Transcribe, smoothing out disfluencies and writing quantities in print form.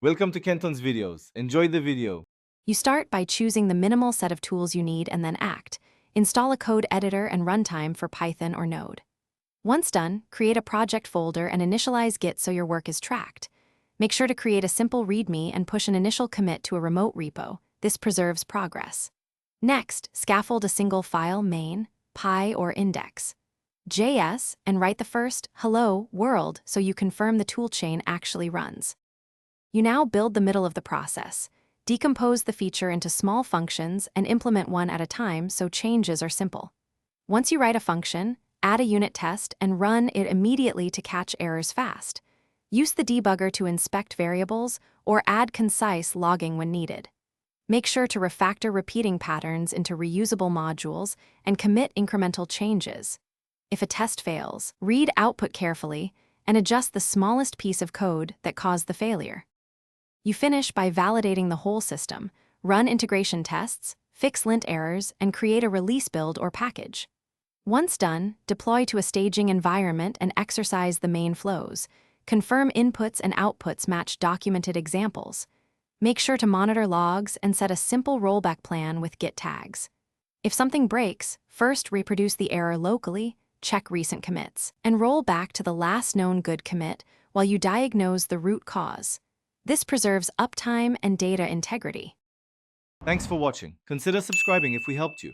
Welcome to Kenton's videos. Enjoy the video. You start by choosing the minimal set of tools you need and then act. Install a code editor and runtime for Python or Node. Once done, create a project folder and initialize Git so your work is tracked. Make sure to create a simple README and push an initial commit to a remote repo. This preserves progress. Next, scaffold a single file main, py or index.js and write the first hello world so you confirm the toolchain actually runs. You now build the middle of the process. Decompose the feature into small functions and implement one at a time so changes are simple. Once you write a function, add a unit test and run it immediately to catch errors fast. Use the debugger to inspect variables or add concise logging when needed. Make sure to refactor repeating patterns into reusable modules and commit incremental changes. If a test fails, read output carefully and adjust the smallest piece of code that caused the failure. You finish by validating the whole system, run integration tests, fix lint errors, and create a release build or package. Once done, deploy to a staging environment and exercise the main flows. Confirm inputs and outputs match documented examples. Make sure to monitor logs and set a simple rollback plan with Git tags. If something breaks, first reproduce the error locally, check recent commits, and roll back to the last known good commit while you diagnose the root cause. This preserves uptime and data integrity. Thanks for watching. Consider subscribing if we helped you.